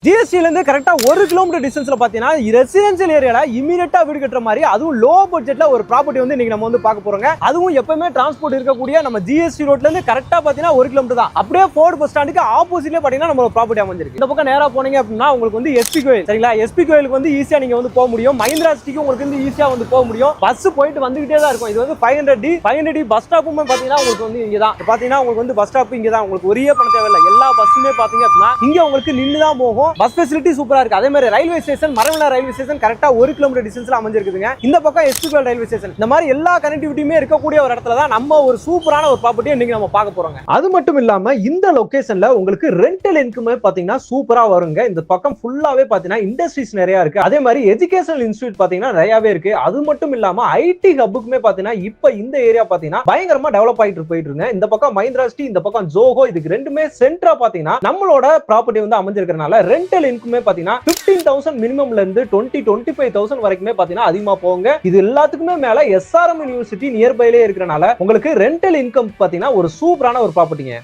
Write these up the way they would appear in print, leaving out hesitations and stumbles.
ஜிஎஸ்டில இருந்து கரெக்டா 1 கிலோமீட்டர் டிஸ்டன்ஸ்ல பாத்தீங்கன்னா ரெசிடென்ஷியல் ஏரியால இமிடியேட்டா வீடு கட்டுற மாதிரி அதுவும் லோ பட்ஜெட்ல ஒரு ப்ராப்பர்ட்டி வந்து இன்னைக்கு நம்ம வந்து பார்க்க போறோங்க. அதுவும் எப்பவுமே டிரான்ஸ்போர்ட் இருக்கக்கூடிய நம்ம ஜிஎஸ்டி ரோட்ல இருந்து கரெக்டா பாத்தீங்கன்னா 1 கிலோமீட்டர் தான். அப்படியே ஃபோர்ட் பஸ் ஸ்டாண்டுக்கு ஆப்போசிட்ல பாத்தீங்கன்னா நம்ம ப்ராப்பர்ட்டி அமைஞ்சிருக்கு. இந்த பக்கம் நேரா போனீங்க அப்படின்னா உங்களுக்கு வந்து எஸ்பி கோயில் சரிங்களா, எஸ்பி கோயிலுக்கு வந்து ஈஸியா நீங்க வந்து போக முடியும். மஹிந்திரா சிட்டிக்கு உங்களுக்கு வந்து ஈஸியா வந்து போக முடியும். பஸ் போயிட்டு வந்துகிட்டே தான் இருக்கும். இது வந்து 500D பஸ் ஸ்டாப்புமே பாத்தீங்கன்னா உங்களுக்கு வந்து இங்க தான் பாத்தீங்கன்னா உங்களுக்கு வந்து பஸ் ஸ்டாப் இங்க தான். உங்களுக்கு ஒரே பண்ண தேவையில்லை. எல்லா பஸ்ஸுமே பாத்தீங்க அப்படின்னா இங்க உங்களுக்கு நின்று தான் போகும். பஸ் ஃபெசிலிட்டி சூப்பரா இருக்கு. அதே மாதிரி railway station Maraimalai railway station கரெக்டா 1 கிலோமீட்டர் டிஸ்டன்ஸ்ல அமைஞ்சிருக்குதுங்க. இந்த பக்கம் எஸ்பிகோல் ரயில்வே ஸ்டேஷன் இந்த மாதிரி எல்லா கனெக்டிவிட்டியுமே இருக்கக்கூடிய ஒரு இடத்துல தான் நம்ம ஒரு சூப்பரான ஒரு ப்ராப்பர்ட்டியை இன்னைக்கு நம்ம பார்க்க போறோங்க. அது மட்டும் இல்லாம இந்த லொகேஷன்ல உங்களுக்கு ரெண்டல் இன்கம் பாத்தீங்கன்னா சூப்பரா வருங்க. இந்த பக்கம் ஃபுல்லாவே பாத்தீங்கன்னா இண்டஸ்ட்ரீஸ் நிறைய இருக்கு. அதே மாதிரி எஜுகேஷனல் இன்ஸ்டிடியூட் பாத்தீங்கன்னா நிறையவே இருக்கு. அது மட்டும் இல்லாம ஐடி ஹப்புக்குமே பாத்தீங்கன்னா இப்ப இந்த ஏரியா பாத்தீங்கன்னா பயங்கரமா டெவலப் ஆயிட்டு போயிட்டு இருக்கு. இந்த பக்கம் மஹிந்திரா சிட்டி, இந்த பக்கம் ஜோஹோ, இதுக்கு ரெண்டுமே சென்டரா பாத்தீங்கன்னா நம்மளோட ப்ராப்பர்ட்டி வந்து அமைஞ்சிருக்கிறதுனால ரெண்டல் இன்கமே பாத்தீங்கன்னா 15,000 மினிமம்ல இருந்து 20-25,000 வரைக்குமே பாத்தீங்கன்னா அதிகமா போங்க. இது எல்லாத்துக்குமே மேல எஸ்ஆர்எம் யூனிவர்சிட்டி நியர்பைலே இருக்கறனால உங்களுக்கு ரெண்டல் இன்கம் பாத்தீங்கன்னா ஒரு சூப்பரான ஒரு ப்ராப்பர்ட்டிங்க.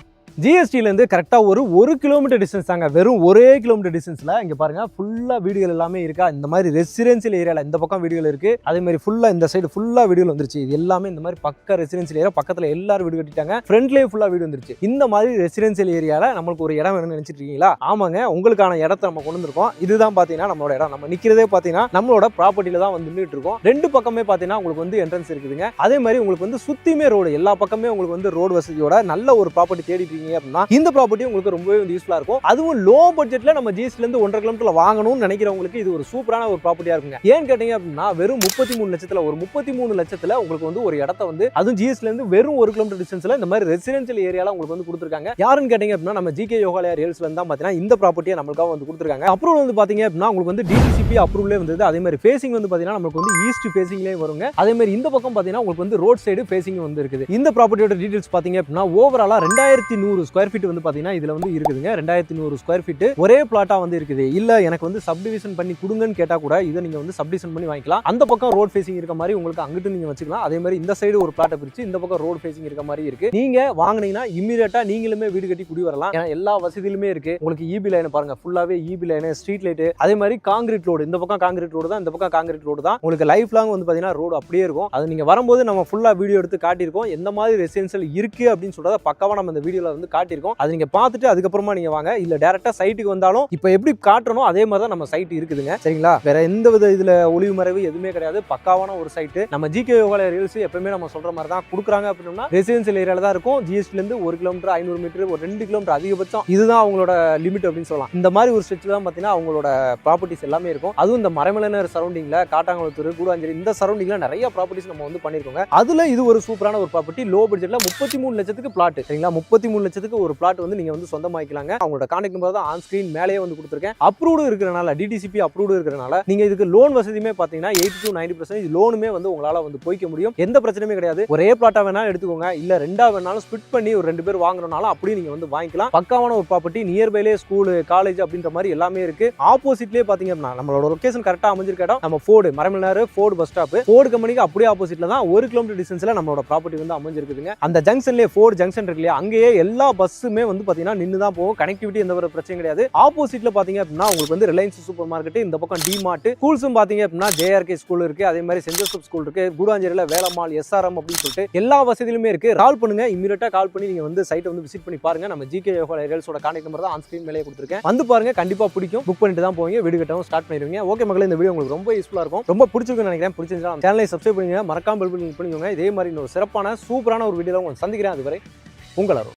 ஜிஎஸ்டில இருந்து கரெக்டா ஒரு கிலோமீட்டர் டிஸ்டன்ஸ் தாங்க. வெறும் 1 கிலோமீட்டர் டிஸ்டன்ஸ்ல இங்க பாருங்க ஃபுல்லா வீடுகள் எல்லாமே இருக்கா. இந்த மாதிரி ரெசிடென்சியல் ஏரியால இந்த பக்கம் வீடுகள் இருக்கு. அதே மாதிரி ஃபுல்லா இந்த சைடு ஃபுல்லா வீடுகள் வந்துருச்சு. இது எல்லாமே இந்த மாதிரி பக்க ரெசிடென்சியல் ஏரியா. பக்கத்துல எல்லாரும் வீடு கட்டிட்டாங்க. ஃப்ரண்ட்லயே ஃபுல்லா வீடு வந்துருச்சு. இந்த மாதிரி ரெசிடென்சியல் ஏரியால நம்மளுக்கு ஒரு இடம் வேணும்னு நினைச்சிட்டு இருக்கீங்களா? ஆமாங்க, உங்களுக்கான இடத்தை நம்ம கொண்டு வந்திருக்கோம். இதுதான் பாத்தீங்கன்னா நம்மளோட இடம். நம்ம நிக்கிறதே பாத்தீங்கன்னா நம்மளோட ப்ராப்பர்ட்டில தான் வந்து நின்றுட்டு இருக்கோம். ரெண்டு பக்கமே பாத்தீங்கன்னா உங்களுக்கு வந்து என்ட்ரன்ஸ் இருக்குதுங்க. அதே மாதிரி உங்களுக்கு வந்து சுத்தியுமே ரோடு, எல்லா பக்கமே உங்களுக்கு வந்து ரோடு வசதியோட நல்ல ஒரு ப்ராப்பர்ட்டி தேடிட்டு இருக்கீங்க அப்படின்னா இந்த ப்ராப்பர்ட்டி உங்களுக்கு ரொம்பவே யூஸ்ஃபுல்லா இருக்கும். அதுவும் லோ பட்ஜெட்ல நம்ம ஜிஎஸ்டில இருந்து 1.5 கிலோமீட்டர்ல வாங்கணும்னு நினைக்கிறவங்களுக்கு இது ஒரு சூப்பரான ஒரு ப்ராப்பர்ட்டியா இருக்குங்க. ஏன்னு கேட்டீங்க அப்படின்னா வெறும் 33 லட்சத்துல ஒரு 33 லட்சத்துல உங்களுக்கு வந்து ஒரு இடத்த வந்து அதுவும் ஜிஎஸ்டில இருந்து வெறும் 1 கிலோமீட்டர் டிஸ்டன்ஸ்ல இந்த மாதிரி ரெசிடென்ஷியல் ஏரியால உங்களுக்கு வந்து கொடுத்துருக்காங்க. யாருன்னு கேட்டீங்க அப்படின்னா நம்ம ஜிகே யோகாலயா ரியல்ஸ்ல இருந்து தான் பாத்தீங்கன்னா இந்த ப்ராப்பர்ட்டியை நமக்காக வந்து கொடுத்துருக்காங்க. அப்ரூவல் வந்து பாத்தீங்க அப்படின்னா உங்களுக்கு வந்து டிடிசிபி அப்ரூவலே வந்தது. அதே மாதிரி ஃபேசிங் வந்து பாத்தீங்கன்னா நமக்கு வந்து ஈஸ்ட் ஃபேசிங்லயே வருங்க. அதே மாதிரி இந்த பக்கம் பாத்தீங்கன்னா உங்களுக்கு வந்து ரோட் சைடு ஃபேசிங் வந்து இருக்குது. இந்த ப்ராப்பர்ட்டியோட டீடைல்ஸ் பாத்தீங்க அப்படின்னா ஓவராலா 2100 ஸ்கொயர் ஃபீட் வந்து பாத்தீங்கன்னா இதுல வந்து இருக்குதுங்க. 2100 ஸ்கொயர் ஃபீட் ஒரே பிளாட்டா வந்து இருக்குது. இல்ல எனக்கு வந்து சப்டிவிஷன் பண்ணி கொடுங்கன்னு கேட்டா கூட இதை நீங்க வந்து சப்டிவிஷன் பண்ணி வாங்கிக்கலாம். அந்த பக்கம் ரோட் ஃபேசிங் இருக்க மாதிரி உங்களுக்கு அங்கிட்டு நீங்க வச்சுக்கலாம். அதே மாதிரி இந்த சைடு ஒரு பிளாட்டை பிரிச்சு இந்த பக்கம் ரோட் ஃபேசிங் இருக்க மாதிரி இருக்கு. நீங்க வாங்குனீங்கன்னா இமிடியேட்டா நீங்களுமே வீடு கட்டி குடி வரலாம். ஏன்னா எல்லா வசதியிலுமே இருக்கு. உங்களுக்கு இபி லைன் பாருங்க, ஃபுல்லாவே இபி லைன், ஸ்ட்ரீட் லைட், அதே மாதிரி காங்கிரீட் ரோடு. இந்த பக்கம் காங்கிரீட் ரோடு தான், இந்த பக்கம் காங்கிரீட் ரோடு தான். உங்களுக்கு லைஃப் லாங் வந்து பாத்தீங்கன்னா ரோடு அப்படியே இருக்கும். அது நீங்க வரும்போது நம்ம ஃபுல்லா வீடியோ எடுத்து காட்டியிருக்கோம். எந்த மாதிரி ரெசிடென்ஷியல் இருக்கு அப்படின்னு சொல்றத பக்காவா நம்ம இந்த வீடியோல வந்து காட்டியிருக்கோம். அது நீங்க பார்த்துட்டு அதுக்கப்புறமா நீங்க வாங்க. இல்ல டைரக்டா சைட்டுக்கு வந்தாலும் இப்ப எப்படி காட்டுறனோ அதே மாதிரி தான் நம்ம சைட் இருக்குதுங்க. சரிங்களா? வேற எந்த வித இதுல ஒளிவு மறைவு எதுவுமே கிடையாது. பக்காவான ஒரு சைட். நம்ம ஜிகே யோகாலயா ரியல்ஸ் எப்பவுமே நம்ம சொல்ற மாதிரி தான் கொடுக்குறாங்க. அப்படின்னா ரெசிடென்ஷியல் ஏரியால தான் இருக்கும். ஜிஎஸ்டில இருந்து 1 கிலோமீட்டர் 500 மீட்டர் ஒரு 2 கிலோமீட்டர் அதிகபட்சம் இதுதான் அவங்களோட லிமிட் அப்படின்னு சொல்லலாம். இந்த மாதிரி ஒரு ஸ்ட்ரெச் தான் பாத்தீங்கன்னா அவங்களோட ப்ராப்பர்ட்டிஸ் எல்லாமே இருக்கும். அதுவும் இந்த மரமலைனர் சரௌண்டிங்ல காட்டாங்குளத்தூர், கூடாஞ்சேரி இந்த சரௌண்டிங்ல நிறைய ப்ராப்பர்ட்டிஸ் நம்ம வந்து பண்ணிருக்கோங்க. அதுல இது ஒரு சூப்பரான ஒரு ப்ராப்பர்ட்டி. லோ பட்ஜெட்ல 33 லட்சத்துக்கு பிளாட். சரிங்களா? 33 லட்சத்துக்கு ஒரு பிளாட் வந்து நீங்க வந்து சொந்தமாக்கிக்கலாங்க. அவங்களோட கான்டாக்ட் நம்பர் தான் ஆன் ஸ்கிரீன் மேலேயே வந்து கொடுத்துருக்கேன். அப்ரூவ்டு இருக்கறனால டிடிசிபி அப்ரூவ்டு இருக்கறனால நீங்க இதுக்கு லோன் வசதியுமே பாத்தீங்கன்னா 80-90% லோனுமே வந்து உங்களால வந்து போய்க்க முடியும். எந்த பிரச்சனையுமே கிடையாது. ஒரே பிளாட்டா வேணாலும் எடுத்துக்கோங்க. இல்ல ரெண்டா வேணாலும் ஸ்பிட் பண்ணி ஒரு 2 பேர் வாங்குறனால அப்படியே நீங்க வந்து வாங்கிக்கலாம். பக்காவான ஒரு ப்ராப்பர்ட்டி. நியர்பைலே ஸ்கூல், காலேஜ் அப்படின்ற மாதிரி எல்லாமே இருக்கு. ஆப்போசிட்லயே பாத்தீங்க அப்படின்னா நம்மளோட லொகேஷன் கரெக்டா அமைஞ்சிருக்க இடம் நம்ம ஃபோர்டு மரமலைனர் ஃபோர்டு பஸ் ஸ்டாப். ஃபோர்டு கம்பெனிக்கு அப்படியே ஆப்போசிட்ல தான் 1 கிலோமீட்டர் டிஸ்டன்ஸ்ல நம்மளோட ப்ராப்பர்ட்டி வந்து அமைஞ்சிருக்குதுங்க. அந்த ஜங்ஷன்லயே ஃபோர்டு ஜங்ஷன் இருக்கு இல்லையா, அங்கேயே எல்லா பஸ்ஸுமே வந்து பாத்தீங்கன்னா நின்று தான் போகும். கனெக்டிவிட்டி எந்த ஒரு பிரச்சனையும் கிடையாது. ஆப்போசிட்ல பாத்தீங்க அப்படின்னா உங்களுக்கு வந்து ரிலையன்ஸ் சூப்பர் மார்க்கெட், இந்த பக்கம் டிமார்ட், ஸ்கூல்ஸும் பாத்தீங்க அப்படின்னா ஜேஆர்கே ஸ்கூல் இருக்கு. அதே மாதிரி சென்ட் ஜோசப் ஸ்கூல் இருக்கு. கூடாஞ்சேரியில வேலம்மாள், எஸ்ஆர்எம் அப்படின்னு சொல்லிட்டு எல்லா வசதியிலுமே இருக்கு. கால் பண்ணுங்க, இமிடியேட்டா கால் பண்ணி நீங்க வந்து சைட்டை வந்து விசிட் பண்ணி பாருங்க. நம்ம ஜிகே யோகாலயா ரியல்ஸோட கான்டாக்ட் நம்பர் தான் ஆன் ஸ்கிரீன் மேலே கொடுத்துருக்கேன். வந்து பாருங்க, கண்டிப்பா பிடிக்கும். புக் பண்ணிட்டு தான் போவீங்க. வீடு கட்டவும் ஸ்டார்ட் பண்ணிடுவீங்க. ஓகே மக்களே, இந்த வீடியோ உங்களுக்கு ரொம்ப யூஸ்ஃபுல்லா இருக்கும். ரொம்ப பிடிச்சிருக்குன்னு நினைக்கிறேன். பிடிச்சிருந்தா சேனலை சப்ஸ்கிரைப் பண்ணுங்க, மறக்காம பெல் பட்டன் கிளிக் பண்ணிக்கோங்க. இதே மாதிரி இன்னொரு சிறப்பான சூப்பரான ஒரு வீடியோல உங்களை சந்திக்கிறேன். அதுவரை உங்கள் அருண்.